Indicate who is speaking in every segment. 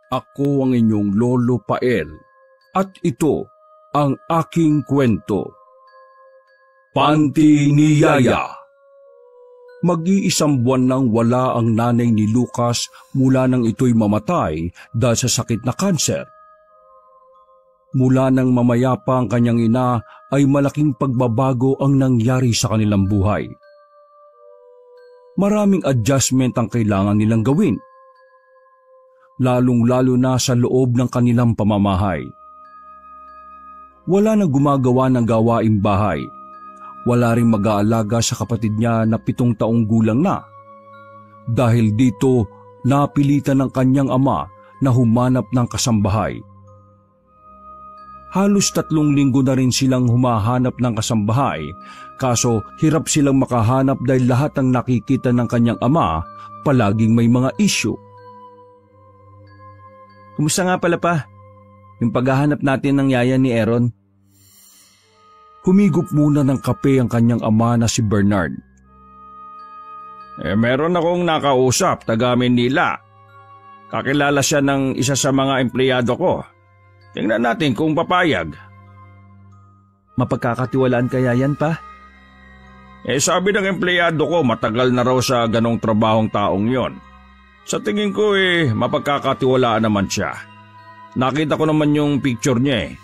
Speaker 1: Ako ang inyong Lolo Pael at ito ang aking kwento. Panty ni Yaya. Mag-iisang buwan nang wala ang nanay ni Lucas mula nang ito'y mamatay dahil sa sakit na kanser. Mula nang mamayapa ang kanyang ina ay malaking pagbabago ang nangyari sa kanilang buhay. Maraming adjustment ang kailangan nilang gawin, lalong-lalo na sa loob ng kanilang pamamahay. Wala nang gumagawa ng gawaing bahay. Wala ring mag-aalaga sa kapatid niya na 7 taong gulang na. Dahil dito, napilitan ng kanyang ama na humanap ng kasambahay. Halos 3 linggo na rin silang humahanap ng kasambahay, kaso hirap silang makahanap dahil lahat ng nakikita ng kanyang ama palaging may mga issue.
Speaker 2: Kumusta nga pala pa? Yung paghahanap natin ng yaya ni Aaron?
Speaker 1: Humigop muna ng kape ang kanyang ama na si Bernard.
Speaker 3: Meron akong nakausap, taga Manila. Kakilala siya ng isa sa mga empleyado ko. Tingnan natin kung papayag.
Speaker 2: Mapagkakatiwalaan kaya yan pa?
Speaker 3: Sabi ng empleyado ko matagal na raw sa ganong trabahong taong yon. Sa tingin ko mapagkakatiwalaan naman siya. Nakita ko naman yung picture niya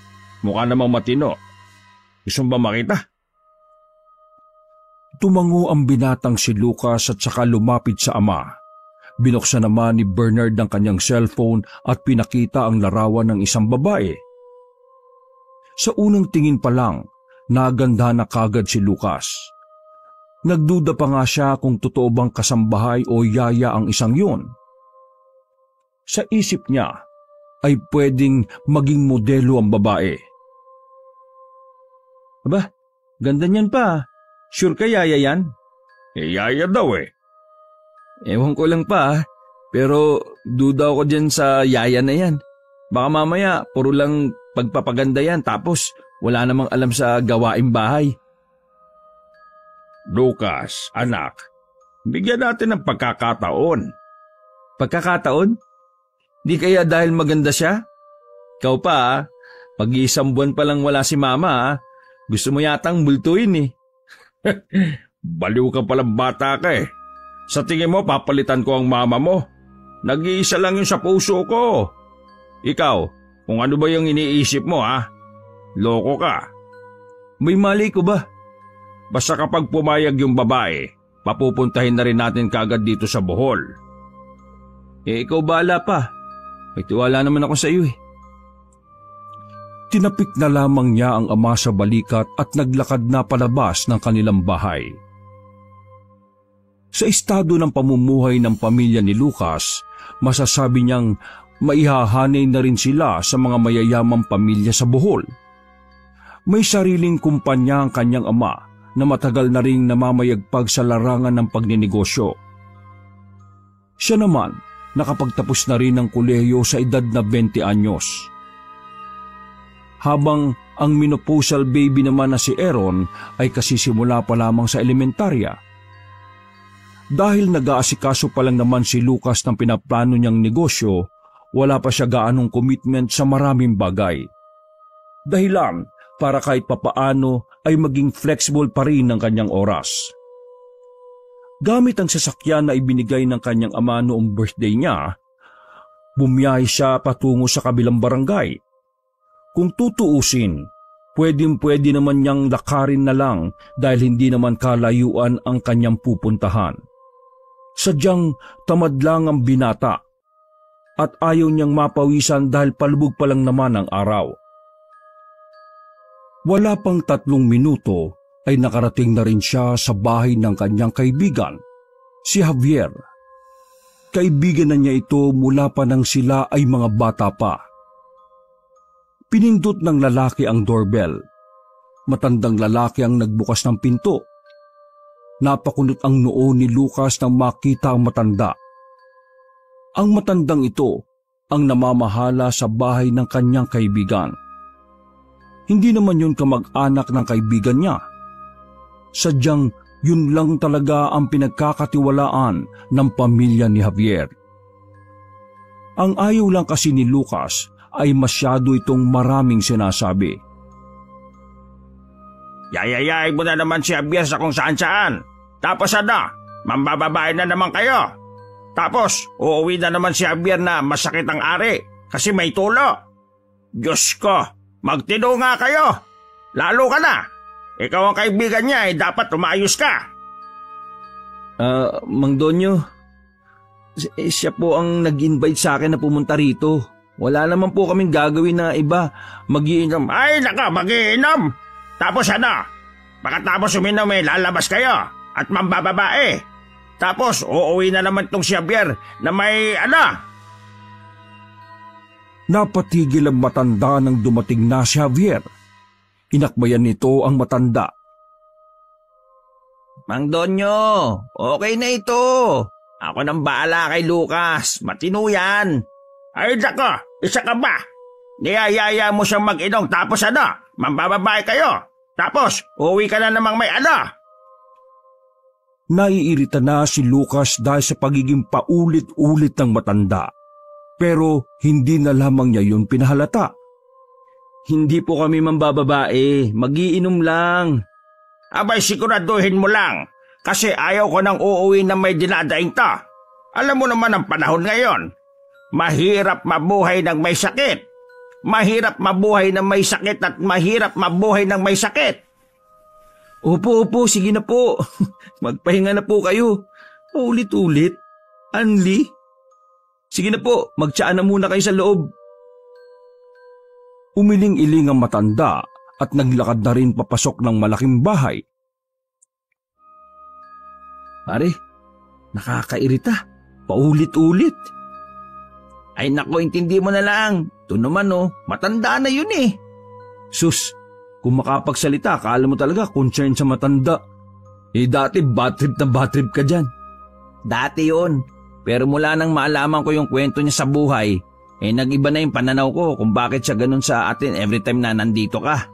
Speaker 3: Mukha namang matino. Gusto mo ba makita?
Speaker 1: Tumango ang binatang si Lucas at saka lumapit sa ama. Binuksan naman ni Bernard ang kanyang cellphone at pinakita ang larawan ng isang babae. Sa unang tingin pa lang, naganda na kagad si Lucas. Nagduda pa nga siya kung totoo bang kasambahay o yaya ang isang yun. Sa isip niya ay pwedeng maging modelo ang babae.
Speaker 2: Aba, ganda niyan pa. Sure ka yaya yan?
Speaker 3: Yaya daw
Speaker 2: Ewan ko lang pa pero duda ako dyan sa yaya na yan. Baka mamaya puro lang pagpapaganda yan tapos wala namang alam sa gawaing bahay.
Speaker 3: Lucas, anak, bigyan natin ng pagkakataon.
Speaker 2: Pagkakataon? Di kaya dahil maganda siya? Ikaw pa pag-iisang buwan pa lang wala si mama gusto mo yatang multuin
Speaker 3: Baliw ka palang bata ka Sa tingin mo papalitan ko ang mama mo? Nag-iisa lang yun sa puso ko. Ikaw, kung ano ba yung iniisip mo Loko ka.
Speaker 2: May mali ko ba?
Speaker 3: Basta kapag pumayag yung babae, papupuntahin na rin natin kagad dito sa Bohol.
Speaker 2: Ikaw bahala pa. May tiwala naman ako sa iyo
Speaker 1: Tinapik na lamang niya ang ama sa balikat at naglakad na palabas ng kanilang bahay. Sa estado ng pamumuhay ng pamilya ni Lucas, masasabi niyang maihahanay na rin sila sa mga mayayamang pamilya sa Bohol. May sariling kumpanya ang kanyang ama na matagal na ring namamayagpag sa larangan ng pagninegosyo. Siya naman nakapagtapos na rin ng kolehiyo sa edad na 20 anyos. Habang ang menopausal baby naman na si Aaron ay kasisimula pa lamang sa elementarya. Dahil nag-aasikaso pa lang naman si Lucas ng pinaplano niyang negosyo, wala pa siya gaanong commitment sa maraming bagay. Dahilan para kahit papaano ay maging flexible pa rin ang kanyang oras. Gamit ang sasakyan na ibinigay ng kanyang ama noong birthday niya, bumiyahe siya patungo sa kabilang barangay. Kung tutuusin, pwedeng-pwede naman niyang lakarin na lang dahil hindi naman kalayuan ang kanyang pupuntahan. Sadyang tamad lang ang binata at ayaw niyang mapawisan dahil palubog pa lang naman ang araw. Wala pang 3 minuto ay nakarating na rin siya sa bahay ng kanyang kaibigan, si Javier. Kaibigan na niya ito mula pa nang sila ay mga bata pa. Pinindot ng lalaki ang doorbell. Matandang lalaki ang nagbukas ng pinto. Napakunot ang noo ni Lucas nang makita ang matanda. Ang matandang ito ang namamahala sa bahay ng kanyang kaibigan. Hindi naman yun kamag-anak ng kaibigan niya. Sadyang yun lang talaga ang pinagkakatiwalaan ng pamilya ni Javier. Ang ayaw lang kasi ni Lucas ay masyado itong maraming sinasabi.
Speaker 3: Yayayay mo na naman si Javier sa kung saan-saan. Tapos mambababae na naman kayo. Tapos uuwi na naman si Javier na masakit ang ari kasi may tulo. Diyos ko, magtino nga kayo. Lalo ka na. Ikaw ang kaibigan niya dapat umayos ka.
Speaker 2: Mang Donyo, siya po ang nag-invite sa akin na pumunta rito. Wala naman po kaming gagawin na iba. Mag-iinom.
Speaker 3: Ay naka, mag-iinom. Tapos pagkatapos uminom lalabas kayo at mambababae. Tapos uuwi na naman tong si Javier na may
Speaker 1: Napatigil ang matanda nang dumating na si Javier. Inakbayan nito ang matanda.
Speaker 2: Mang Donyo, okay na ito. Ako nang baala kay Lucas. Matino yan.
Speaker 3: Ay naka, isa ka ba? Niyayaya mo siyang mag-inom tapos mambababae kayo. Tapos uuwi ka na namang may
Speaker 1: Naiirita na si Lucas dahil sa pagiging paulit-ulit ng matanda. Pero hindi na lamang niya yun pinahalata.
Speaker 2: Hindi po kami mambababae. Mag-iinom lang.
Speaker 3: Abay siguraduhin mo lang. Kasi ayaw ko nang uuwi na may dinadaing ta. Alam mo naman ang panahon ngayon. Mahirap mabuhay ng may sakit. Mahirap mabuhay ng may sakit at mahirap mabuhay ng may sakit.
Speaker 2: Opo, sige na po. Magpahinga na po kayo. Ulit-ulit. Anli? Sige na po, magtsaan na muna kayo sa loob.
Speaker 1: Umiling-iling ang matanda at naglakad na rin papasok ng malaking bahay.
Speaker 2: Pare, nakakairita. Paulit-ulit. Ay nako, intindi mo na lang. Ito naman matanda na yun eh.
Speaker 1: Sus, kung makapagsalita, akala mo talaga concern sa matanda. Dati bad trip ka dyan.
Speaker 2: Dati yun. Pero mula nang maalaman ko yung kwento niya sa buhay, nag-iba na yung pananaw ko kung bakit siya ganun sa atin every time na nandito ka.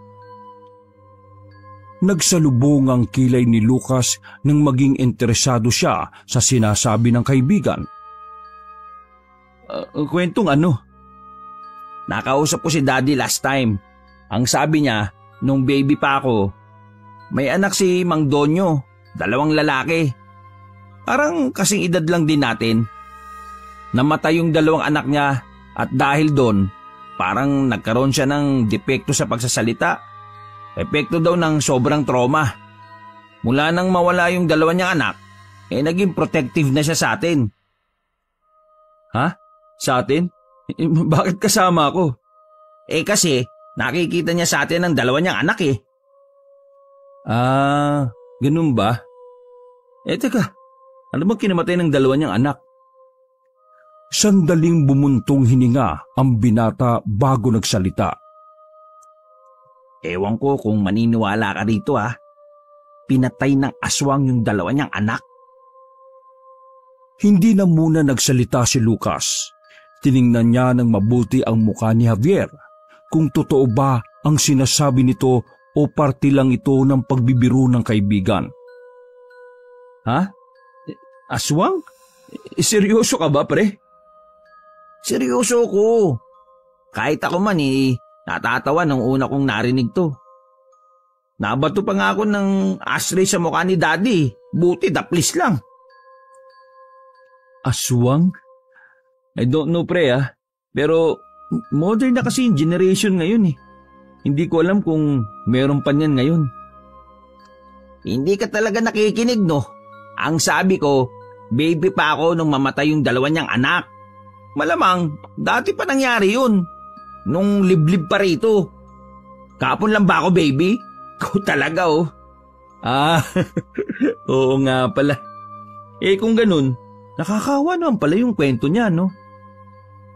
Speaker 1: Nagsalubong ang kilay ni Lucas nang maging interesado siya sa sinasabi ng kaibigan.
Speaker 2: Kwentong ano? Nakausap ko si Daddy last time. Ang sabi niya, nung baby pa ako, may anak si Mang Donyo, 2 lalaki. Parang kasing edad lang din natin. Namatay yung 2 anak niya at dahil doon, parang nagkaroon siya ng depekto sa pagsasalita. Epekto daw ng sobrang trauma. Mula nang mawala yung 2 niyang anak, naging protective na siya sa atin. Ha? Sa atin? Bakit kasama ako? Kasi nakikita niya sa atin ang 2 niyang anak eh. Ganun ba? Teka, ano bang kinamatay ng 2 niyang anak?
Speaker 1: Sandaling bumuntong hininga ang binata bago nagsalita.
Speaker 2: Ewan ko kung maniniwala ka rito Pinatay ng aswang yung 2 niyang anak.
Speaker 1: Hindi na muna nagsalita si Lucas. Tiningnan niya ng mabuti ang mukha ni Javier kung totoo ba ang sinasabi nito o parte lang ito ng pagbibiro ng kaibigan.
Speaker 2: Ha? Aswang? Seryoso ka ba, pre? Seryoso ko. Kahit ako man natatawa nung una kong narinig to. Nabato pa nga ako ng ashtray sa mukha ni Daddy. Buti daplis lang. Aswang? I don't know, pre Pero modern na kasi yung generation ngayon Hindi ko alam kung meron pa niyan ngayon. Hindi ka talaga nakikinig, no? Ang sabi ko, baby pa ako nung mamatay yung 2 niyang anak. Malamang, dati pa nangyari yun. Nung liblib pa rito. Kapon lang ba ako, baby? Ikaw talaga, oo nga pala. Kung ganun, nakakaawa naman pala yung kwento niya, no?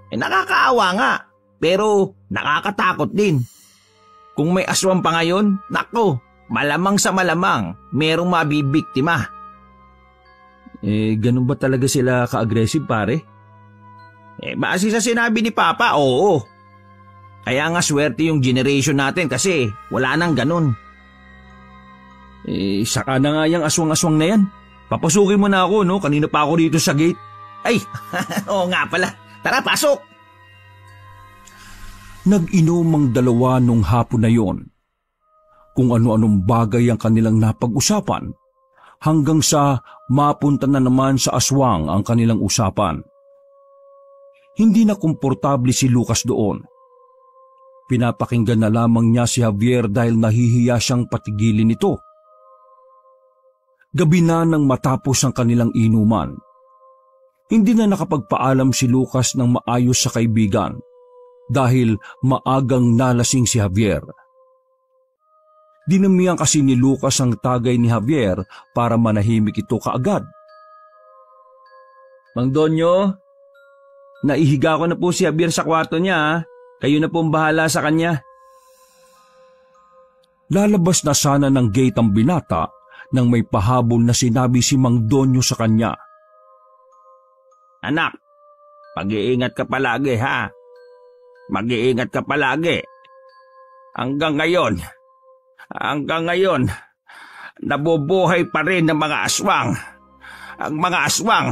Speaker 2: Nakakaawa nga, pero nakakatakot din. Kung may aswang pa ngayon, nako, malamang sa malamang, merong mabibiktima. Ganun ba talaga sila ka-aggressive, pare? Base sa sinabi ni Papa, oo. Kaya nga swerte yung generation natin kasi wala nang ganun. Saka na nga yung aswang-aswang na yan. Papasukin mo na ako, no? Kanina pa ako dito sa gate. Ay, oo nga pala. Tara, pasok!
Speaker 1: Nag-inom ang dalawa nung hapon na yon. Kung ano-anong bagay ang kanilang napag-usapan, hanggang sa mapunta na naman sa aswang ang kanilang usapan. Hindi na komportable si Lucas doon. Pinapakinggan na lamang niya si Javier dahil nahihiya siyang patigilin ito. Gabi na nang matapos ang kanilang inuman. Hindi na nakapagpaalam si Lucas ng maayos sa kaibigan dahil maagang nalasing si Javier. Dinamihan kasi ni Lucas ang tagay ni Javier para manahimik ito kaagad.
Speaker 2: Mang Donyo, naihiga ko na po si Javier sa kwarto niya. Kayo na pong bahala sa kanya.
Speaker 1: Lalabas na sana ng gate ang binata nang may pahabol na sinabi si Mang Donyo sa kanya.
Speaker 3: Anak, mag-iingat ka palagi ha. Mag-iingat ka palagi. Hanggang ngayon, nabubuhay pa rin ng mga aswang. Ang mga aswang,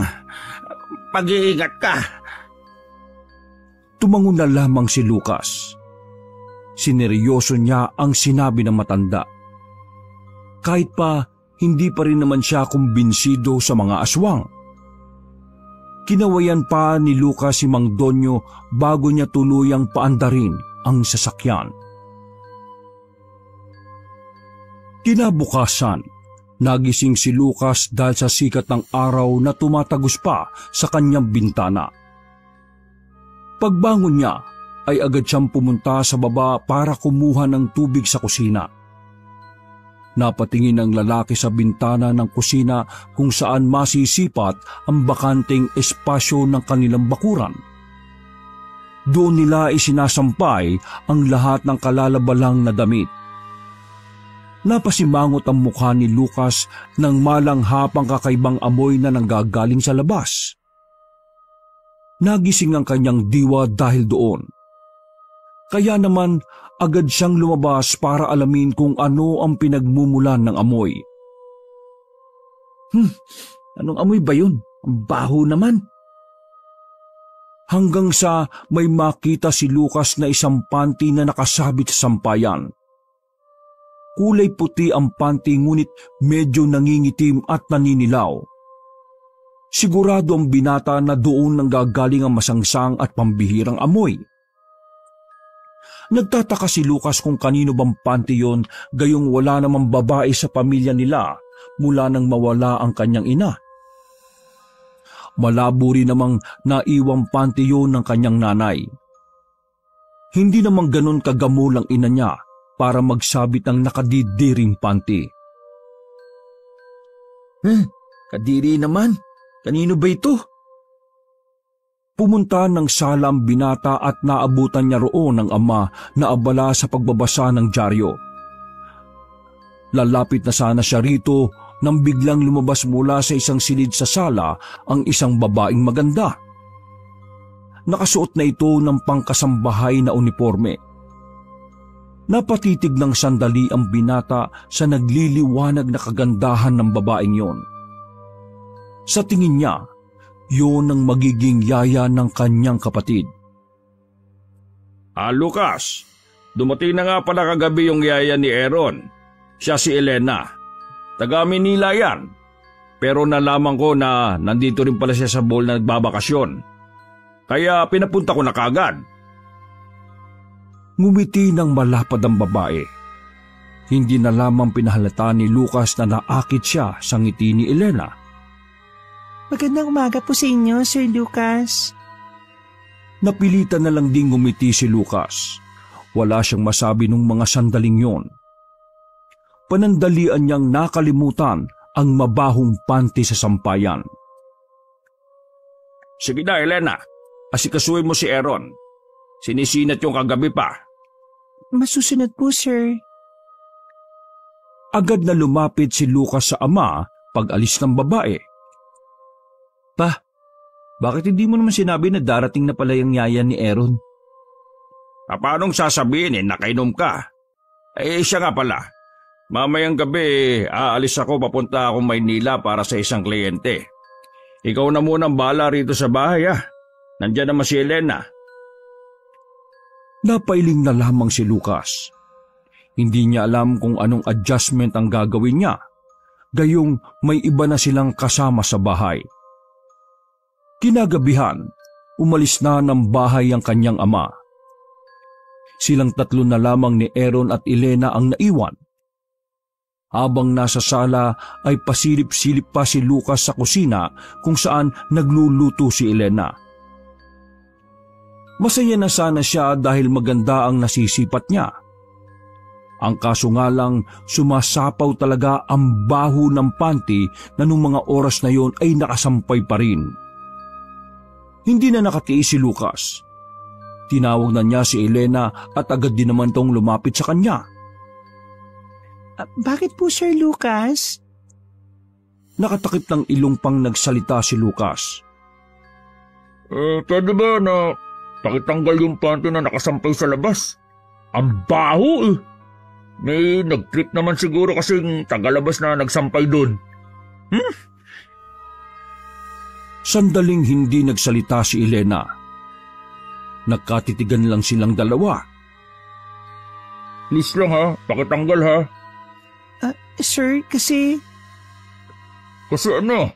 Speaker 3: mag-iingat ka.
Speaker 1: Tumango na lamang si Lucas. Sineryoso niya ang sinabi ng matanda. Kahit pa hindi pa rin naman siya kumbinsido sa mga aswang. Kinawayan pa ni Lucas si Mang Donyo bago niya tuluyang paandarin ang sasakyan. Kinabukasan, nagising si Lucas dahil sa sikat ng araw na tumatagos pa sa kanyang bintana. Pagbangon niya ay agad siyang pumunta sa baba para kumuha ng tubig sa kusina. Napatingin ang lalaki sa bintana ng kusina kung saan masisipat ang bakanting espasyo ng kanilang bakuran. Doon nila isinasampay ang lahat ng kalalabalang na damit. Napasimangot ang mukha ni Lucas nang malanghap ang kakaibang amoy na nanggagaling sa labas. Nagising ang kanyang diwa dahil doon. Kaya naman agad siyang lumabas para alamin kung ano ang pinagmumulan ng amoy.
Speaker 2: Anong amoy ba yun? Ang baho naman.
Speaker 1: Hanggang sa may makita si Lucas na isang panty na nakasabit sa sampayan. Kulay puti ang panty ngunit medyo nangingitim at naninilaw. Sigurado ang binata na doon nanggagaling ang masangsang at pambihirang amoy. Nagtataka si Lucas kung kanino bang panty yon, gayong wala namang babae sa pamilya nila mula nang mawala ang kanyang ina. Malabo rin namang naiwang panty yon ng kanyang nanay. Hindi namang ganon kagamol ang ina niya para magsabit ng nakadidiring panty.
Speaker 2: Kadiri naman. Kanino ba ito?
Speaker 1: Pumunta ng sala ang binata at naabutan niya roon ang ama na abala sa pagbabasa ng dyaryo. Lalapit na sana siya rito nang biglang lumabas mula sa isang silid sa sala ang isang babaeng maganda. Nakasuot na ito ng pangkasambahay na uniforme. Napatitig ng sandali ang binata sa nagliliwanag na kagandahan ng babaeng yon. Sa tingin niya, yun ang magiging yaya ng kanyang kapatid.
Speaker 3: Lucas, dumating na nga pala kagabi yung yaya ni Aaron. Siya si Elena. Taga Manila yan. Pero nalaman ko na nandito rin pala siya sa Bohol na nagbabakasyon. Kaya pinapunta ko na kaagad.
Speaker 1: Ngumiti ng malapad ang babae. Hindi na lamang pinahalata ni Lucas na naakit siya sa ngiti ni Elena.
Speaker 4: Magandang umaga po sa inyo, Sir Lucas.
Speaker 1: Napilitan na lang ding ngumiti si Lucas. Wala siyang masabi nung mga sandaling yon. Panandalian niyang nakalimutan ang mabahong panty sa sampayan.
Speaker 3: Sige na, Elena. Asikasuhin mo si Aaron. Sinisinat yung kagabi pa.
Speaker 4: Masusunod po, sir.
Speaker 1: Agad na lumapit si Lucas sa ama pag-alis ng babae.
Speaker 2: Pa, bakit hindi mo naman sinabi na darating na pala yung yaya ni Aaron?
Speaker 3: Paanong sasabihin nakainom ka? Siya nga pala. Mamayang gabi, aalis ako papunta akong Maynila para sa isang kliyente. Ikaw na munang bahala rito sa bahay . Nandiyan naman si Elena.
Speaker 1: Napailing na lamang si Lucas. Hindi niya alam kung anong adjustment ang gagawin niya, gayong may iba na silang kasama sa bahay. Kinagabihan, umalis na ng bahay ang kanyang ama. Silang tatlo na lamang ni Aaron at Elena ang naiwan. Habang nasa sala ay pasilip-silip pa si Lucas sa kusina kung saan nagluluto si Elena. Masaya na sana siya dahil maganda ang nasisipat niya. Ang kaso nga lang, sumasapaw talaga ang baho ng panty na nung mga oras na yon ay nakasampay pa rin. Hindi na nakatiis si Lucas. Tinawag na niya si Elena at agad din naman tong lumapit sa kanya.
Speaker 4: Bakit po, Sir Lucas?
Speaker 1: Nakatakip ng ilong pang nagsalita si Lucas.
Speaker 3: Pwede ba na pakitanggal yung panty na nakasampay sa labas? Ang baho eh. May nag-trip naman siguro kasing tagalabas na nagsampay doon.
Speaker 1: Sandaling hindi nagsalita si Elena. Nagkatitigan lang silang dalawa.
Speaker 3: Please lang ha, pakitanggal ha.
Speaker 4: Sir, kasi
Speaker 3: Kasi ano?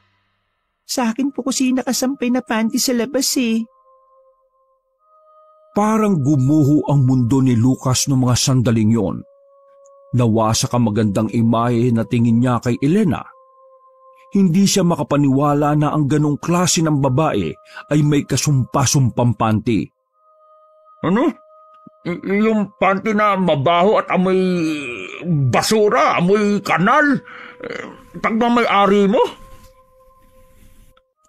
Speaker 4: sa akin po kasi nakasampay na panty sa labas eh.
Speaker 1: Parang gumuho ang mundo ni Lucas noong mga sandaling yon. Nawasak ang magandang imahe na tingin niya kay Elena. Hindi siya makapaniwala na ang ganong klase ng babae ay may kasumpa-sumpang panty.
Speaker 3: Ano? Yung panty na mabaho at amoy basura, amoy kanal? Pagmamayari mo?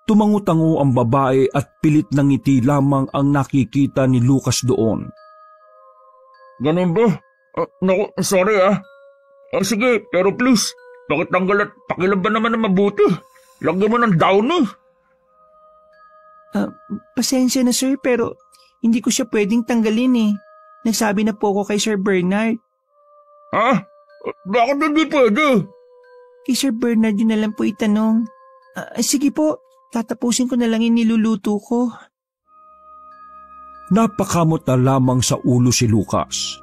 Speaker 1: Tumango-tango ang babae at pilit ng ngiti lamang ang nakikita ni Lucas doon.
Speaker 3: Ganun ba? Naku, sorry ah. Sige, pero please, pakitanggal at pakilaban naman na mabuti. Lagyan mo ng down eh.
Speaker 4: Pasensya na, sir, pero hindi ko siya pwedeng tanggalin eh. Nagsabi na po ako kay Sir Bernard.
Speaker 3: Ha? Bakit hindi pwede?
Speaker 4: Kay Sir Bernard yun na lang po itanong. Sige po, tatapusin ko na lang yung niluluto ko.
Speaker 1: Napakamot na lamang sa ulo si Lucas.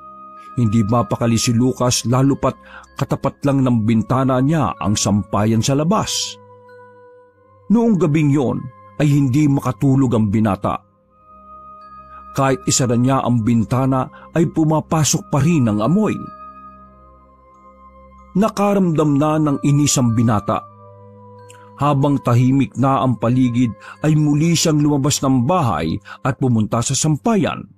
Speaker 1: Hindi mapakali si Lucas lalo pat katapat lang ng bintana niya ang sampayan sa labas. Noong gabing yon ay hindi makatulog ang binata. Kahit isara niya ang bintana ay pumapasok pa rin ang amoy. Nakaramdam na ng inis ang binata. Habang tahimik na ang paligid ay muli siyang lumabas ng bahay at pumunta sa sampayan.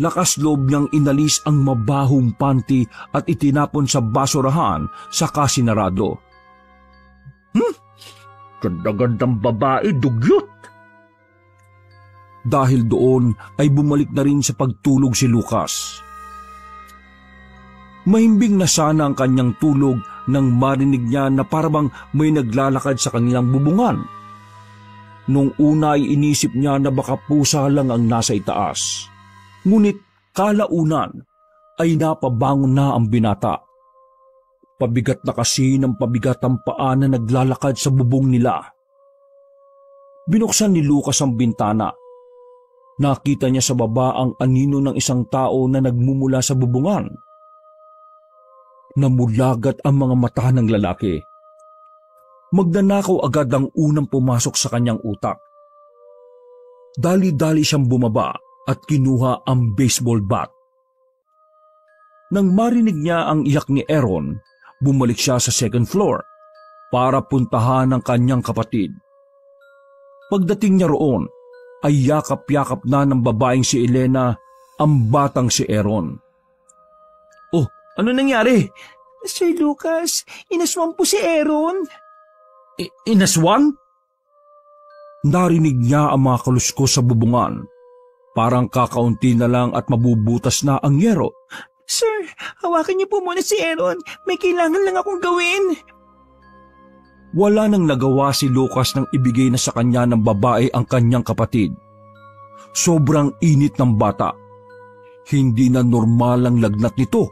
Speaker 1: Lakas loob niyang inalis ang mabahong panty at itinapon sa basurahan sa kasinarado.
Speaker 3: Ganda-gandang babae, dugyot.
Speaker 1: Dahil doon ay bumalik na rin sa pagtulog si Lucas. Mahimbing na sana ang kanyang tulog nang marinig niya na parang may naglalakad sa kanilang bubungan. Nung una ay inisip niya na baka pusa lang ang nasa itaas. Ngunit kalaunan ay napabangon na ang binata. Pabigat na kasi ng pabigat ang paa na naglalakad sa bubong nila. Binuksan ni Lucas ang bintana. Nakita niya sa baba ang anino ng isang tao na nagmumula sa bubungan. Namulagat ang mga mata ng lalaki. Magnanakaw agad ang unang pumasok sa kanyang utak. Dali-dali siyang bumaba at kinuha ang baseball bat. Nang marinig niya ang iyak ni Aaron, bumalik siya sa second floor para puntahan ang kanyang kapatid. Pagdating niya roon, ay yakap-yakap na ng babaeng si Elena ang batang si Aaron.
Speaker 2: Oh, ano nangyari?
Speaker 4: Sir Lucas, inaswang po si Aaron.
Speaker 2: Inaswang?
Speaker 1: Narinig niya ang mga kaluskos sa bubungan. Parang kakaunti na lang at mabubutas na ang yero.
Speaker 4: Sir, hawakan niyo po muna si Aaron. May kailangan lang akong gawin.
Speaker 1: Wala nang nagawa si Lucas nang ibigay na sa kanya ng babae ang kanyang kapatid. Sobrang init ng bata. Hindi na normal ang lagnat nito.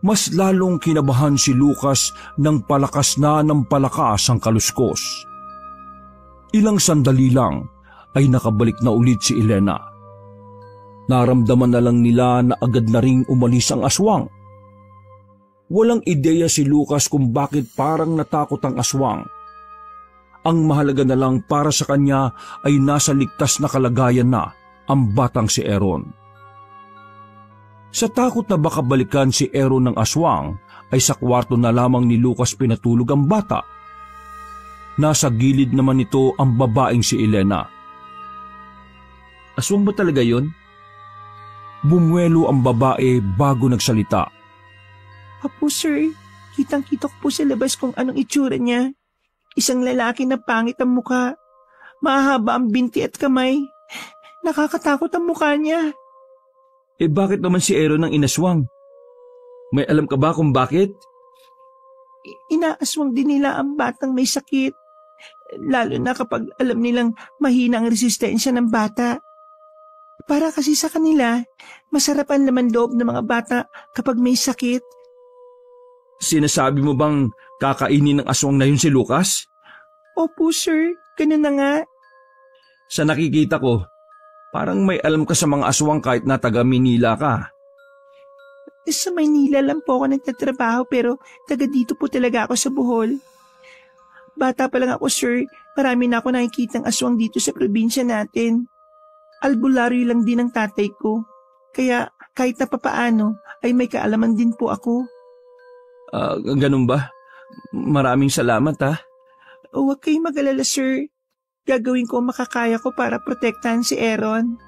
Speaker 1: Mas lalong kinabahan si Lucas nang palakas na ng palakas ang kaluskos. Ilang sandali lang ay nakabalik na ulit si Elena. Naramdaman na lang nila na agad na ring umalis ang aswang. Walang ideya si Lucas kung bakit parang natakot ang aswang. Ang mahalaga na lang para sa kanya ay nasa ligtas na kalagayan na ang batang si Aaron. Sa takot na baka balikan si Aaron ng aswang, ay sa kwarto na lamang ni Lucas pinatulog ang bata. Nasa gilid naman nito ang babaeng si Elena.
Speaker 2: Aswang ba talaga yun?
Speaker 1: Bumuelo ang babae bago nagsalita.
Speaker 4: Apo sir, kitang-kita ko po sa labas kung anong itsura niya. Isang lalaki na pangit ang mukha. Mahaba ang binti at kamay. Nakakatakot ang mukha niya.
Speaker 2: Bakit naman si Aaron ang inaswang? May alam ka ba kung bakit?
Speaker 4: Inaaswang din nila ang batang may sakit. Lalo na kapag alam nilang mahina ang resistensya ng bata. Para kasi sa kanila, masarap ang laman loob ng mga bata kapag may sakit.
Speaker 2: Sinasabi mo bang kakainin ng aswang na yun si Lucas?
Speaker 4: Opo sir, ganun na nga.
Speaker 2: Sa nakikita ko, parang may alam ka sa mga aswang kahit na taga Manila ka.
Speaker 4: Sa Maynila lang po ako nagtatrabaho pero taga dito po talaga ako sa Bohol. Bata pa lang ako sir, marami na ako nakikitang aswang dito sa probinsya natin. Albularyo lang din ang tatay ko. Kaya kahit na papaano ay may kaalaman din po ako.
Speaker 2: Ganun ba? Maraming salamat ha.
Speaker 4: Huwag kayong mag-alala sir. Gagawin ko ang makakaya ko para protektahan si Aaron.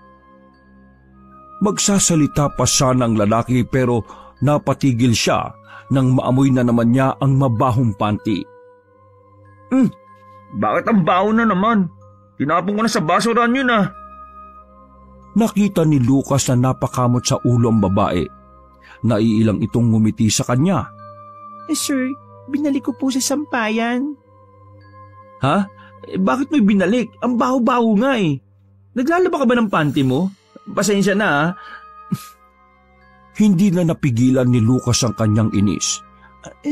Speaker 1: Magsasalita pa sana ang lalaki pero napatigil siya nang maamoy na naman niya ang mabahong panty.
Speaker 3: Bakit ang baho na naman? Tinapon ko na sa basuran yun ah.
Speaker 1: Nakita ni Lucas na napakamot sa ulo ang babae. Naiilang itong ngumiti sa kanya.
Speaker 4: Sir, binalik ko po sa sampayan.
Speaker 2: Ha? Bakit mo binalik? Ang baho-baho nga eh. Naglalaba ka ba ng panty mo? Pasensya na ha.
Speaker 1: Hindi na napigilan ni Lucas ang kanyang inis.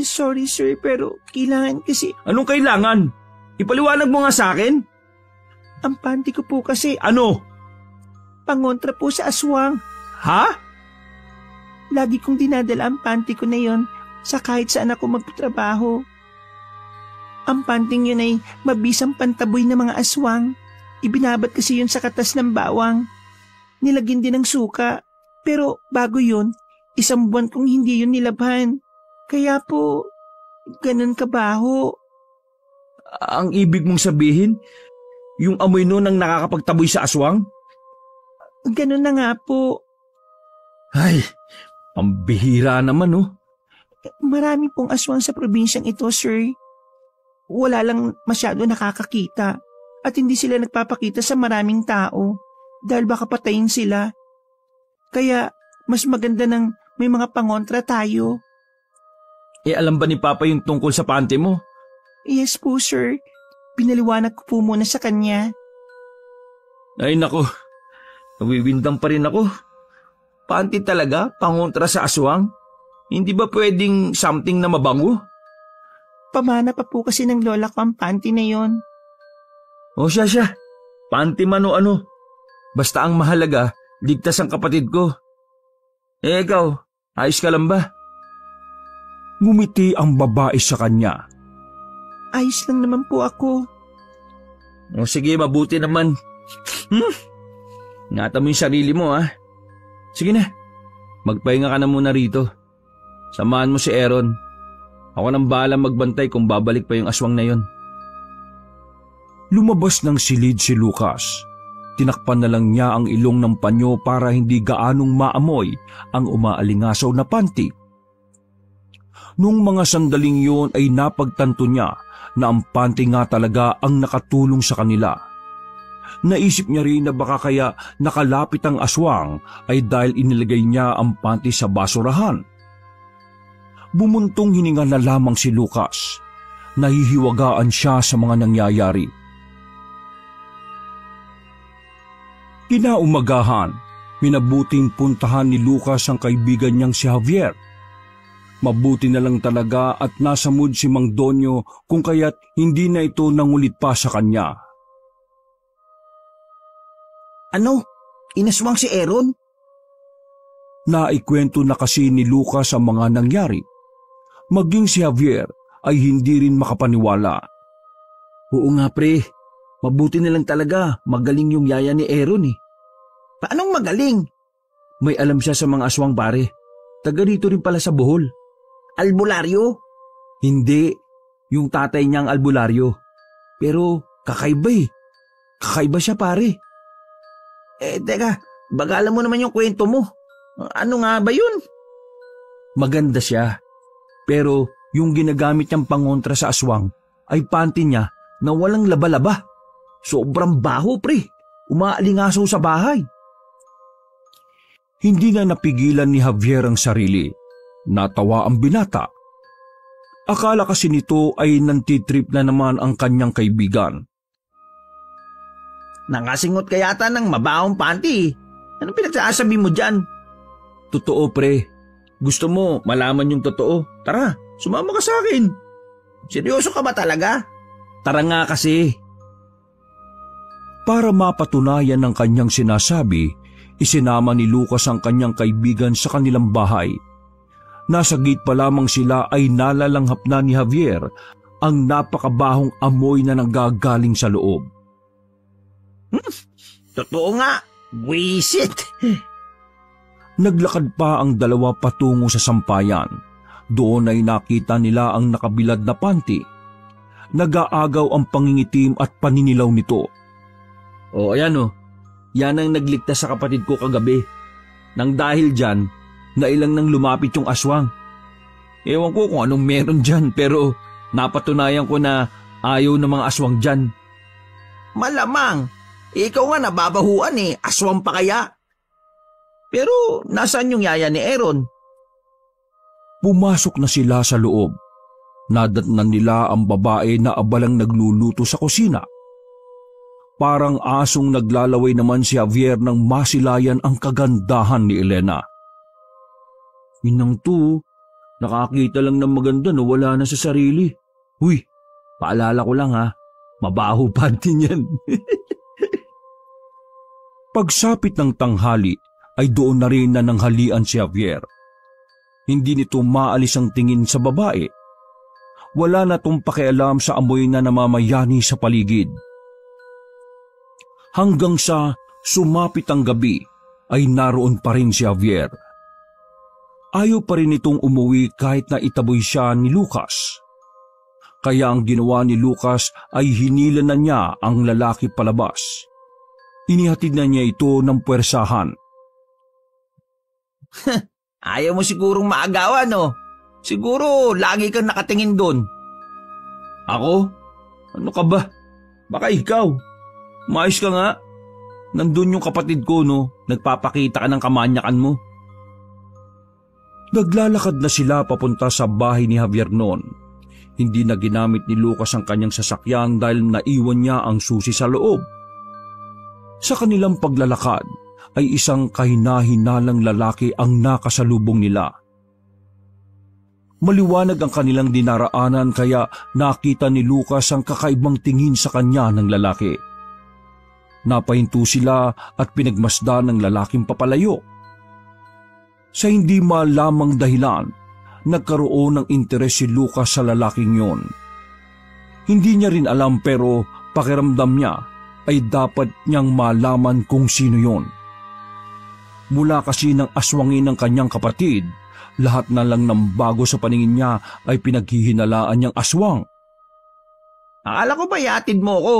Speaker 4: Sorry sir, pero kailangan kasi...
Speaker 2: Anong kailangan? Ipaliwanag mo nga sa akin?
Speaker 4: Ang panty ko po kasi
Speaker 2: Ano?
Speaker 4: pangontra po sa aswang.
Speaker 2: Ha?
Speaker 4: Lagi kong dinadala ang panty ko na yon sa kahit saan ako magtrabaho. Ang panting yun ay mabisang pantaboy ng mga aswang. Ibinabat kasi yun sa katas ng bawang. Nilagyan din ng suka. Pero bago yun, 1 buwan kong hindi yun nilabhan. Kaya po, ganun kabaho.
Speaker 2: Ang ibig mong sabihin, yung amoy nun ang nakakapagtaboy sa aswang?
Speaker 4: Ganun na nga po.
Speaker 2: Ay, pambihira naman oh.
Speaker 4: Marami pong aswang sa probinsyang ito, sir. Wala lang masyado nakakakita at hindi sila nagpapakita sa maraming tao dahil baka patayin sila. Kaya mas maganda nang may mga pangontra tayo.
Speaker 2: Alam ba ni Papa yung tungkol sa panty mo?
Speaker 4: Yes po, sir. Pinaliwanag ko po muna sa kanya.
Speaker 2: Ay nako, nawiwindang pa rin ako. Panty talaga? Pangontra sa aswang? Hindi ba pwedeng something na mabango?
Speaker 4: Pamana pa po kasi ng lola ko ang panty na yon.
Speaker 2: O siya, panty man o ano. Basta ang mahalaga, ligtas ang kapatid ko. Ikaw, ayos ka lang ba?
Speaker 1: Ngumiti ang babae sa kanya.
Speaker 4: Ayos lang naman po ako.
Speaker 2: O sige, mabuti naman. Ingatan mo yung sarili mo ha. Sige na, magpahinga ka na muna rito. Samahan mo si Aaron. Ako nang bahala magbantay kung babalik pa yung aswang na yon.
Speaker 1: Lumabas ng silid si Lucas. Tinakpan na lang niya ang ilong ng panyo para hindi gaanong maamoy ang umaalingasaw na panty. Nung mga sandaling yun ay napagtanto niya na ang panty nga talaga ang nakatulong sa kanila. Naisip niya rin na baka kaya nakalapit ang aswang ay dahil inilagay niya ang panty sa basurahan. Bumuntong hininga na lamang si Lucas. Nahihiwagaan siya sa mga nangyayari. Kinaumagahan, minabuting puntahan ni Lucas ang kaibigan niyang si Javier. Mabuti na lang talaga at nasa mood si Mang Donyo kung kaya't hindi na ito nangulit pa sa kanya.
Speaker 4: Ano? Inaswang si Aaron?
Speaker 1: Naikwento na kasi ni Lucas ang mga nangyari. Maging si Javier ay hindi rin makapaniwala.
Speaker 2: Oo nga pre, mabuti na lang talaga magaling yung yaya ni Aaron eh.
Speaker 4: Paanong magaling?
Speaker 2: May alam siya sa mga aswang pare. Taga rito rin pala sa Bohol.
Speaker 4: Albularyo?
Speaker 2: Hindi, yung tatay niya ang albularyo. Pero kakaiba eh. Kakaiba siya pare.
Speaker 4: Teka, bagalan mo naman yung kwento mo. Ano nga ba yun?
Speaker 2: Maganda siya. Pero yung ginagamit niyang pangontra sa aswang ay panty niya na walang laba-laba. Sobrang baho pre. Umaalingasaw sa bahay.
Speaker 1: Hindi na napigilan ni Javier ang sarili. Natawa ang binata. Akala kasi nito ay nantitrip na naman ang kanyang kaibigan.
Speaker 4: Nangasingot ka yata ng mabahong panty. Anong pinagsasabi mo dyan?
Speaker 2: Totoo pre. Gusto mo malaman yung totoo? Tara, sumama ka sa akin.
Speaker 4: Seryoso ka ba talaga?
Speaker 2: Tara nga kasi.
Speaker 1: Para mapatunayan ng kanyang sinasabi, isinama ni Lucas ang kanyang kaibigan sa kanilang bahay. Nasa gate pa lamang sila ay nalalanghap na ni Javier ang napakabahong amoy na nanggagaling sa loob.
Speaker 4: Totoo nga, wisit.
Speaker 1: Naglakad pa ang dalawa patungo sa sampayan. Doon ay nakita nila ang nakabilad na panty. Nag-aagaw ang pangingitim at paninilaw nito.
Speaker 2: O ayan o, yan ang nagligtas sa kapatid ko kagabi. Nang dahil dyan, nailang nang lumapit yung aswang. Ewan ko kung anong meron dyan pero napatunayan ko na ayaw ng mga aswang dyan.
Speaker 4: Malamang, ikaw nga nababahuan eh, aswang pa kaya? Pero nasaan yung yaya ni Aaron?
Speaker 1: Pumasok na sila sa loob. Nadatnan nila ang babae na abalang nagluluto sa kusina. Parang asong naglalaway naman si Javier nang masilayan ang kagandahan ni Elena. Inang to, nakakita lang ng maganda na wala na sa sarili. Huy, paalala ko lang ha, mabaho panty niyan. Pagsapit ng tanghali ay doon na rin na nanghalian si Javier. Hindi nito maalis ang tingin sa babae. Wala na tong pakialam sa amoy na namamayani sa paligid. Hanggang sa sumapit ang gabi ay naroon pa rin si Javier. Ayaw pa rin itong umuwi kahit na itaboy siya ni Lucas. Kaya ang ginawa ni Lucas ay hinila na niya ang lalaki palabas. Inihatid na niya ito ng puwersahan.
Speaker 4: Ayaw mo sigurong maagawan, no? Siguro lagi kang nakatingin doon.
Speaker 2: Ako? Ano ka ba? Baka ikaw. Maayos ka nga. Nandun yung kapatid ko, no? Nagpapakita ka ng kamanyakan mo.
Speaker 1: Naglalakad na sila papunta sa bahay ni Javier noon. Hindi na ginamit ni Lucas ang kanyang sasakyan dahil naiwan niya ang susi sa loob. Sa kanilang paglalakad ay isang kahina-hinalang lalaki ang nakasalubong nila. Maliwanag ang kanilang dinaraanan kaya nakita ni Lucas ang kakaibang tingin sa kanya ng lalaki. Napahinto sila at pinagmasdan ng lalaking papalayo. Sa hindi malamang dahilan, nagkaroon ng interes si Lucas sa lalaking yon. Hindi niya rin alam pero pakiramdam niya ay dapat niyang malaman kung sino yon. Mula kasi ng aswangin ng kanyang kapatid, lahat na lang ng bago sa paningin niya ay pinaghihinalaan niyang aswang.
Speaker 4: Akala ko ba yatid mo ko?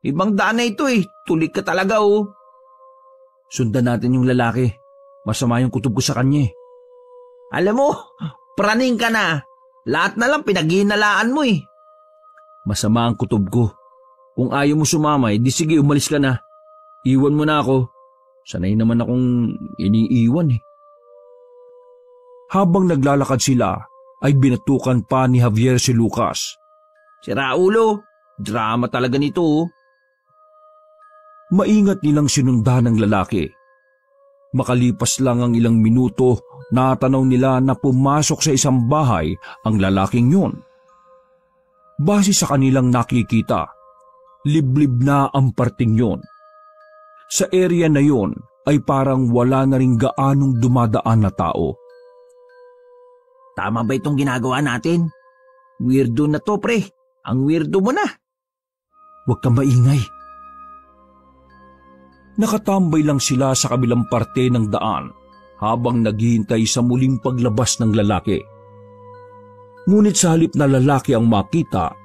Speaker 4: Ibang daan na ito eh, tulik ka talaga oh.
Speaker 2: Sundan natin yung lalaki. Masama yung kutob ko sa kanya eh.
Speaker 4: Alam mo, praning ka na. Lahat na lang pinaghihinalaan mo eh.
Speaker 2: Masama ang kutob ko. Kung ayaw mo sumama, di sige umalis ka na. Iwan mo na ako. Sanay naman akong iniiwan eh.
Speaker 1: Habang naglalakad sila, ay binatukan pa ni Javier si Lucas.
Speaker 4: Si Raulo, drama talaga nito oh.
Speaker 1: Maingat nilang sinundan ng lalaki. Makalipas lang ang ilang minuto, natanaw nila na pumasok sa isang bahay ang lalaking yun. Base sa kanilang nakikita, liblib na ang parting yun. Sa area na yon ay parang wala na ring gaanong dumadaan na tao.
Speaker 4: Tama ba itong ginagawa natin? Weirdo na to, pre. Ang weirdo mo na.
Speaker 1: Huwag kang maingay. Nakatambay lang sila sa kabilang parte ng daan habang naghihintay sa muling paglabas ng lalaki. Ngunit sa halip na lalaki ang makita,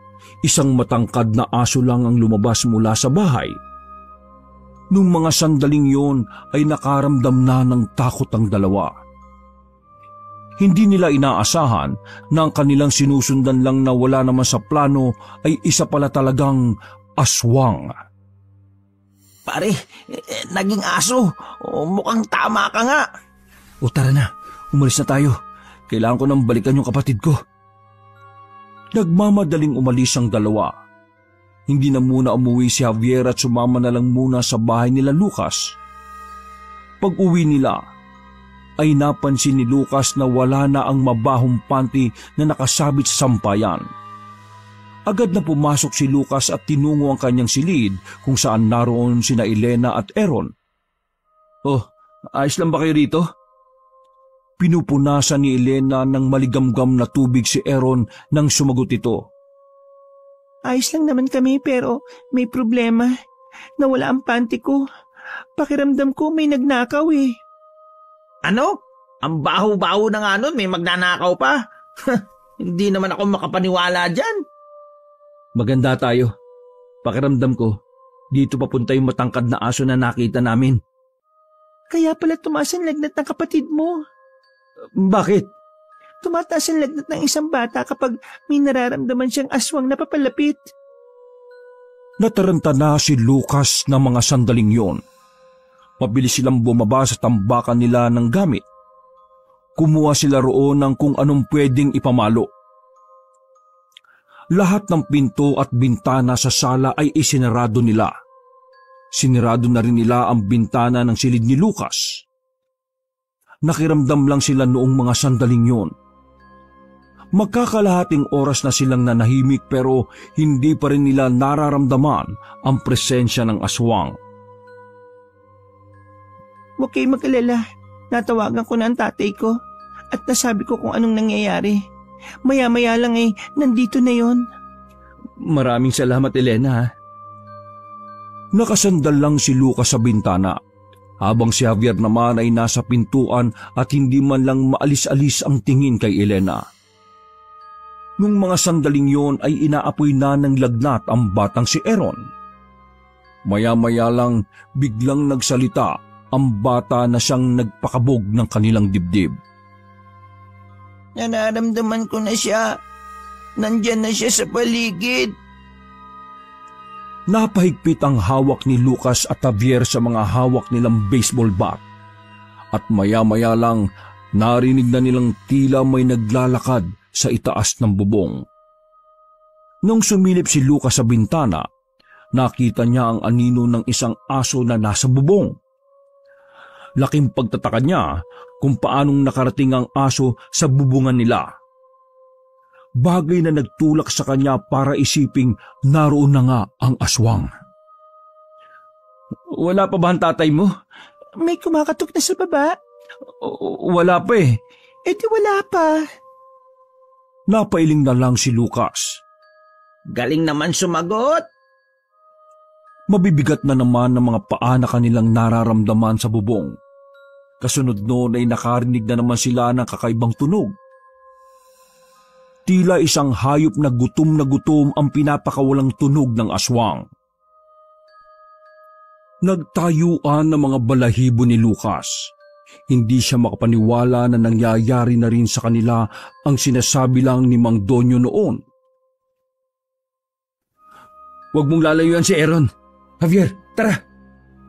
Speaker 1: isang matangkad na aso lang ang lumabas mula sa bahay. Nung mga sandaling yon ay nakaramdam na ng takot ang dalawa. Hindi nila inaasahan na ang kanilang sinusundan lang na wala naman sa plano ay isa pala talagang aswang.
Speaker 4: Pare, naging aso. Mukhang tama ka nga.
Speaker 1: O tara na, umalis na tayo. Kailangan ko nang balikan yung kapatid ko. Nagmamadaling umalis ang dalawa. Hindi na muna umuwi si Javier at sumama na lang muna sa bahay nila Lucas. Pag-uwi nila, ay napansin ni Lucas na wala na ang mabahong panty na nakasabit sa sampayan. Agad na pumasok si Lucas at tinungo ang kanyang silid kung saan naroon sina Elena at Aaron.
Speaker 2: Oh, ayos lang ba kayo rito?
Speaker 1: Pinupunasan ni Elena ng maligamgam na tubig si Aaron nang sumagot ito.
Speaker 4: Ayos lang naman kami pero may problema. Nawala ang panty ko. Pakiramdam ko may nagnakaw eh. Ano? Ang baho-baho na nga nun, may magnanakaw pa. Hindi naman ako makapaniwala dyan.
Speaker 2: Maganda tayo. Pakiramdam ko, dito papunta yung matangkad na aso na nakita namin.
Speaker 4: Kaya pala tumaas ang lagnat ng kapatid mo.
Speaker 2: Bakit?
Speaker 4: Tumataas ang lagnat ng isang bata kapag may nararamdaman siyang aswang na papalapit.
Speaker 1: Nataranta na si Lucas ng mga sandaling yon. Mabilis silang bumaba sa tambakan nila ng gamit. Kumuha sila roon ng kung anong pwedeng ipamalo. Lahat ng pinto at bintana sa sala ay isinarado nila. Sinirado na rin nila ang bintana ng silid ni Lucas. Nakiramdam lang sila noong mga sandaling yon. Magkakalahating oras na silang nanahimik pero hindi pa rin nila nararamdaman ang presensya ng aswang.
Speaker 4: Huwag kayo mag-alala. Natawagan ko na ang tatay ko at nasabi ko kung anong nangyayari. Maya-maya lang nandito na yon.
Speaker 2: Maraming salamat, Elena.
Speaker 1: Nakasandal lang si Lucas sa bintana, habang si Javier naman ay nasa pintuan at hindi man lang maalis-alis ang tingin kay Elena. Nung mga sandaling yon ay inaapoy na ng lagnat ang batang si Aaron. Maya-maya lang biglang nagsalita ang bata na siyang nagpakabog ng kanilang dibdib.
Speaker 4: Nararamdaman ko na siya. Nandyan na siya sa paligid.
Speaker 1: Napahigpit ang hawak ni Lucas at Javier sa mga hawak nilang baseball bat. At maya-maya lang narinig na nilang tila may naglalakad sa itaas ng bubong. Nung sumilip si Lucas sa bintana, nakita niya ang anino ng isang aso na nasa bubong. Laking pagtataka niya kung paanong nakarating ang aso sa bubungan nila. Bagay na nagtulak sa kanya para isiping naroon na nga ang aswang.
Speaker 2: Wala pa ba ang tatay mo?
Speaker 4: May kumakatok na sa baba.
Speaker 2: Wala pa eh.
Speaker 4: Eh di wala pa.
Speaker 1: Napailing na lang si Lucas.
Speaker 4: Galing naman sumagot.
Speaker 1: Mabibigat na naman ng mga paa na kanilang nararamdaman sa bubong. Kasunod noon ay nakarinig na naman sila ng kakaibang tunog. Tila isang hayop na gutom ang pinapakawalang tunog ng aswang. Nagtayuan ng mga balahibo ni Lucas. Hindi siya makapaniwala na nangyayari na rin sa kanila ang sinasabi lang ni Mang Donyo noon.
Speaker 2: Huwag mong lalayuan si Aaron. Javier, tara.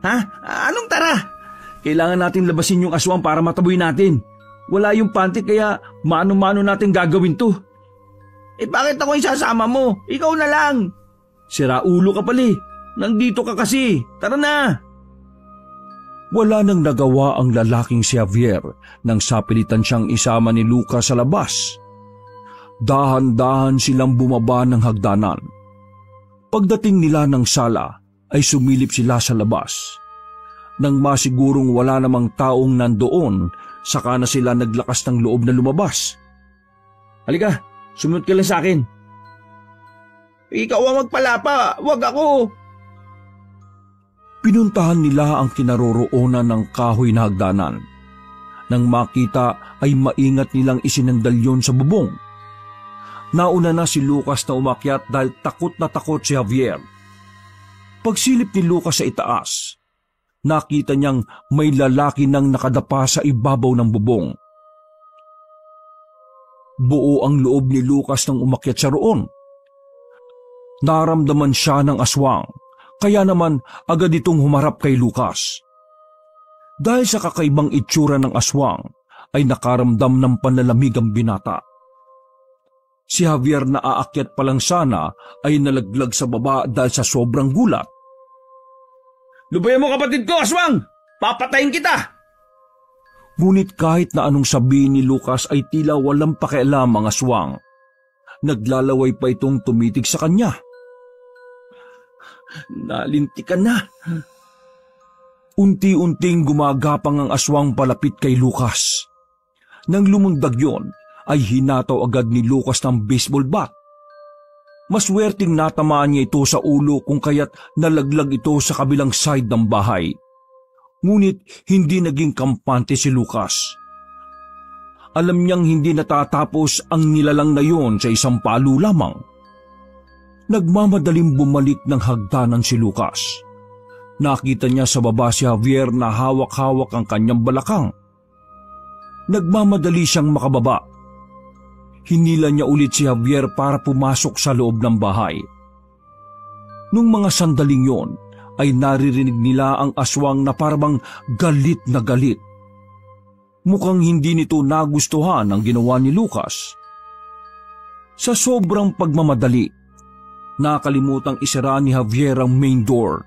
Speaker 4: Ha? Anong tara?
Speaker 2: Kailangan natin labasin yung aswang para mataboy natin. Wala yung panty kaya mano-mano natin gagawin to.
Speaker 4: Eh bakit ako isasama mo? Ikaw na lang.
Speaker 2: Sira ulo ka pala. Nandito ka kasi. Tara na.
Speaker 1: Wala nang nagawa ang lalaking si Javier nang sapilitan siyang isama ni Lucas sa labas. Dahan-dahan silang bumaba ng hagdanan. Pagdating nila ng sala ay sumilip sila sa labas. Nang masigurong wala namang taong nandoon, saka na sila naglakas ng loob na lumabas.
Speaker 2: Halika, sumunod ka lang sa akin.
Speaker 4: Ikaw ang magpalapa, wag ako.
Speaker 1: Pinuntahan nila ang kinaroroonan ng kahoy na hagdanan. Nang makita ay maingat nilang isinandal yon sa bubong. Nauna na si Lucas na umakyat dahil takot na takot si Javier. Pagsilip ni Lucas sa itaas, nakita niyang may lalaki nang nakadapa sa ibabaw ng bubong. Buo ang loob ni Lucas nang umakyat siya roon. Naramdaman siya ng aswang, kaya naman agad itong humarap kay Lucas. Dahil sa kakaibang itsura ng aswang, ay nakaramdam ng panlalamig ang binata. Si Javier na aakyat pa lang sana ay nalaglag sa baba dahil sa sobrang gulat.
Speaker 2: Lubayan mo kapatid ko, aswang! Papatayin kita!
Speaker 1: Ngunit kahit na anong sabihin ni Lucas ay tila walang pakialam ang aswang. Naglalaway pa itong tumitig sa kanya.
Speaker 2: Nalintikan na.
Speaker 1: Unti-unting gumagapang ang aswang palapit kay Lucas. Nang lumundag yon, ay hinataw agad ni Lucas ng baseball bat. Maswerteng natamaan niya ito sa ulo kung kaya't nalaglag ito sa kabilang side ng bahay. Ngunit hindi naging kampante si Lucas. Alam niyang hindi natatapos ang nilalang na yon sa isang palo lamang. Nagmamadaling bumalik ng hagdanan si Lucas. Nakita niya sa baba si Javier na hawak-hawak ang kanyang balakang. Nagmamadali siyang makababa. Hinila niya ulit si Javier para pumasok sa loob ng bahay. Nung mga sandaling yon, ay naririnig nila ang aswang na parang galit na galit. Mukhang hindi nito nagustuhan ang ginawa ni Lucas. Sa sobrang pagmamadali, nakalimutang isara ni Javier ang main door.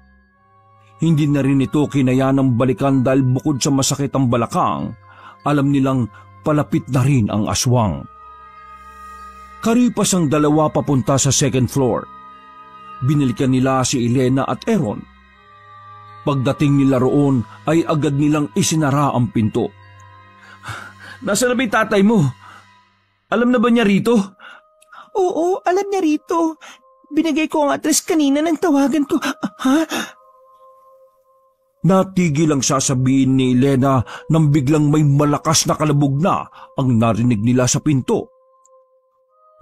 Speaker 1: Hindi na rin ito kinayanang balikan dahil bukod sa masakit ang balakang, alam nilang palapit na rin ang aswang. Karipas ang dalawa papunta sa second floor. Binalikan nila si Elena at Aaron. Pagdating nila roon ay agad nilang isinara ang pinto.
Speaker 2: Nasaan na ba yung tatay mo? Alam na ba niya rito?
Speaker 4: Oo, alam niya rito. Binigay ko ang address kanina nang tawagan ko. Ha?
Speaker 1: Natigil ang sasabihin ni Elena nang biglang may malakas na kalabog na ang narinig nila sa pinto.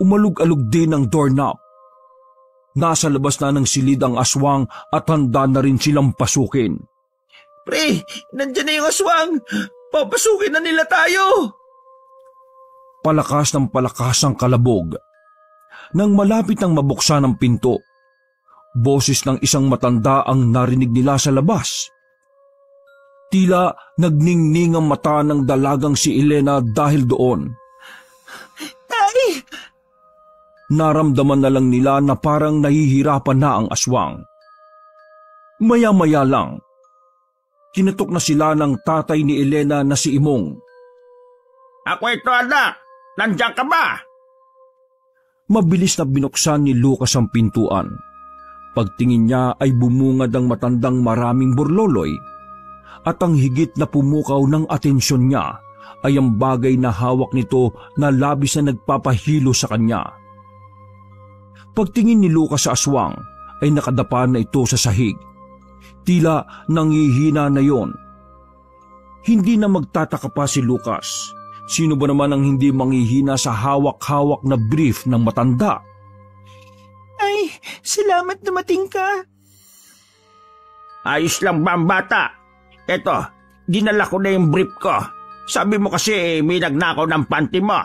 Speaker 1: Umalog-alog din ang doorknob. Nasa labas na ng silid ang aswang at handa na rin silang pasukin.
Speaker 4: Pre, nandyan na yung aswang. Papasukin na nila tayo.
Speaker 1: Palakas ng palakas ang kalabog. Nang malapit nang mabuksan ang pinto, boses ng isang matanda ang narinig nila sa labas. Tila nagningning ang mata ng dalagang si Elena dahil doon.
Speaker 4: Tay!
Speaker 1: Naramdaman na lang nila na parang nahihirapan na ang aswang. Maya-maya lang, kinatok na sila ng tatay ni Elena na si Imong.
Speaker 3: Ako ito, anak. Nandiyan ka ba?
Speaker 1: Mabilis na binuksan ni Lucas ang pintuan. Pagtingin niya ay bumungad ang matandang maraming burloloy at ang higit na pumukaw ng atensyon niya ay ang bagay na hawak nito na labis na nagpapahilo sa kanya. Pagtingin ni Lucas sa aswang ay nakadapa na ito sa sahig. Tila nangihina na yon. Hindi na magtataka pa si Lucas. Sino ba naman ang hindi manghihina sa hawak-hawak na brief ng matanda?
Speaker 4: Ay, salamat dumating ka.
Speaker 3: Ayos lang ba ang bata? Eto, dinala ko na yung brief ko. Sabi mo kasi may nagnakaw ng panty mo.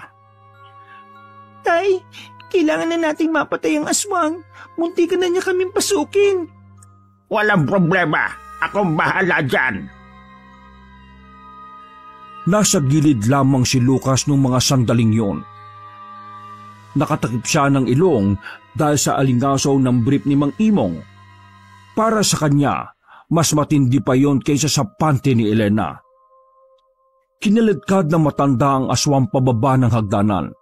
Speaker 4: Tay, kailangan na nating mapatay ang aswang. Munti ka na niya kaming pasukin.
Speaker 3: Walang problema. Akong bahala dyan.
Speaker 1: Nasa gilid lamang si Lucas nung mga sandaling yon. Nakatakip siya ng ilong dahil sa alingasaw ng brief ni Mang Imong. Para sa kanya, mas matindi pa yon kaysa sa panty ni Elena. Kiniladkad ng matanda ang aswang pababa ng hagdanan.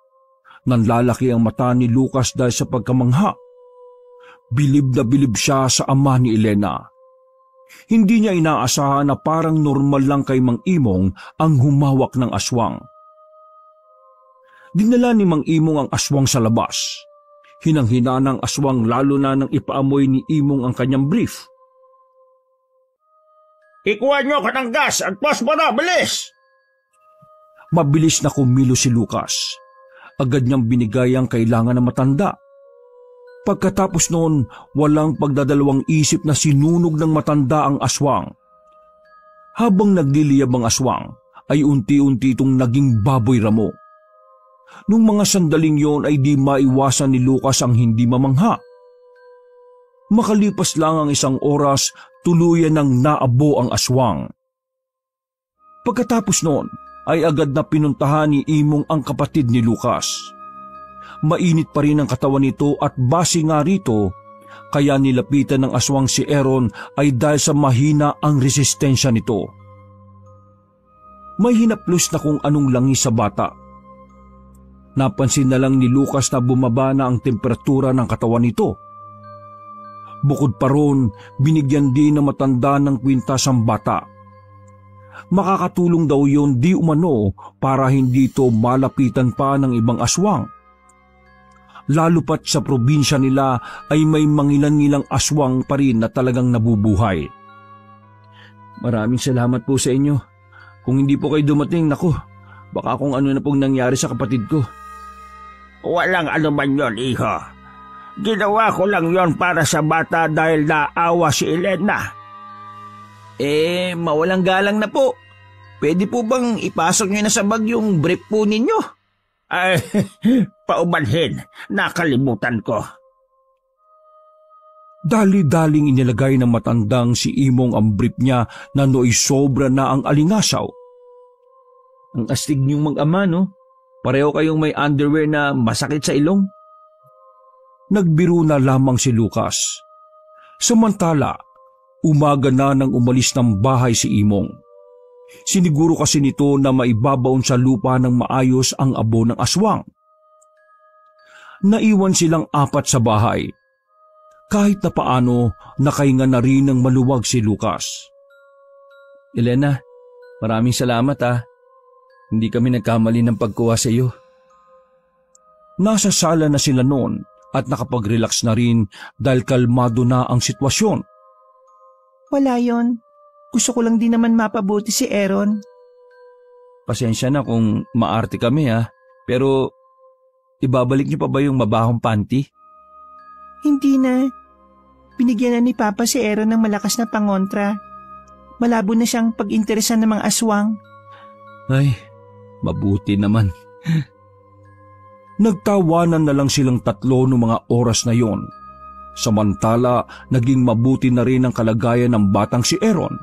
Speaker 1: Nanlalaki ang mata ni Lucas dahil sa pagkamangha. Bilib na bilib siya sa ama ni Elena. Hindi niya inaasahan na parang normal lang kay Mang Imong ang humawak ng aswang. Dinala ni Mang Imong ang aswang sa labas. Hinang-hina ng aswang lalo na nang ipaamoy ni Imong ang kanyang brief.
Speaker 3: Ikuha niyo ka ng gas at posporo, bilis!
Speaker 1: Mabilis na kumilo si Lucas. Agad niyang binigay ang kailangan ng matanda. Pagkatapos noon, walang pagdadalawang isip na sinunog ng matanda ang aswang. Habang nagliliyab ang aswang, ay unti-unti itong naging baboy ramo. Nung mga sandaling yon ay di maiwasan ni Lucas ang hindi mamangha. Makalipas lang ang isang oras, tuluyan ng naabo ang aswang. Pagkatapos noon, ay agad na pinuntahan ni Imong ang kapatid ni Lucas. Mainit pa rin ang katawan nito at base nga rito, kaya nilapitan ng aswang si Aaron ay dahil sa mahina ang resistensya nito. May hinaplos na kung anong langis sa bata. Napansin na lang ni Lucas na bumaba na ang temperatura ng katawan nito. Bukod pa ron, binigyan din ng matanda ng kwintas ang bata. Makakatulong daw yon di umano para hindi ito malapitan pa ng ibang aswang. Lalo pat sa probinsya nila ay may mangilan-ngilang aswang pa rin na talagang nabubuhay.
Speaker 2: Maraming salamat po sa inyo. Kung hindi po kayo dumating, naku, baka kung ano na pong nangyari sa kapatid ko.
Speaker 3: Walang anuman yon, iho. Ginawa ko lang yon para sa bata dahil naawa si Elena.
Speaker 2: Mawalang galang na po. Pwede po bang ipasok nyo na sa bag yung brief po ninyo?
Speaker 3: Ay, paumanhin. Nakalimutan ko.
Speaker 1: Dali-daling inilagay ng matandang si Imong ang brief niya na nooy sobra na ang alingasaw.
Speaker 2: Ang astig niyong mag-ama, no? Pareho kayong may underwear na masakit sa ilong.
Speaker 1: Nagbiro na lamang si Lucas. Samantala, umaga na nang umalis ng bahay si Imong. Siniguro kasi nito na maibabaon sa lupa ng maayos ang abo ng aswang. Naiwan silang 4 sa bahay. Kahit na paano, nakahinga na rin ng maluwag si Lucas.
Speaker 2: Elena, maraming salamat ah. Hindi kami nagkamali ng pagkuha sa iyo.
Speaker 1: Nasa sala na sila noon at nakapag-relax na rin dahil kalmado na ang sitwasyon.
Speaker 4: Wala yon. Gusto ko lang din naman mapabuti si Aaron.
Speaker 2: Pasensya na kung maarte kami ah. Pero ibabalik niyo pa ba yung mabahong panty?
Speaker 4: Hindi na. Binigyan na ni Papa si Aaron ng malakas na pangontra. Malabo na siyang pag-interesan ng mga aswang.
Speaker 2: Ay, mabuti naman.
Speaker 1: Nagtawanan na lang silang 3 noong mga oras na yon. Samantala, naging mabuti na rin ang kalagayan ng batang si Aaron.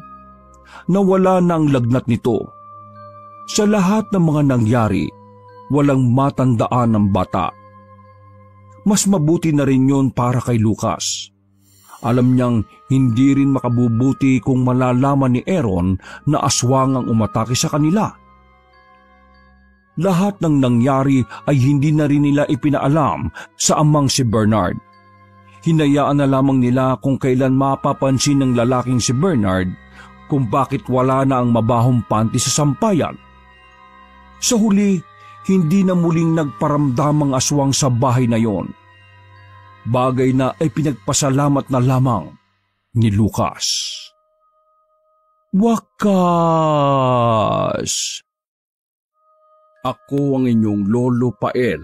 Speaker 1: Nawala na ang lagnat nito. Sa lahat ng mga nangyari, walang matandaan ng bata. Mas mabuti na rin yon para kay Lucas. Alam niyang hindi rin makabubuti kung malalaman ni Aaron na aswang ang umatake sa kanila. Lahat ng nangyari ay hindi na rin nila ipinaalam sa amang si Bernard. Hinayaan na lamang nila kung kailan mapapansin ng lalaking si Bernard kung bakit wala na ang mabahong panty sa sampayan. Sa huli, hindi na muling nagparamdam ang aswang sa bahay na yon. Bagay na ay pinagpasalamat na lamang ni Lucas. Wakas! Ako ang inyong Lolo Pael.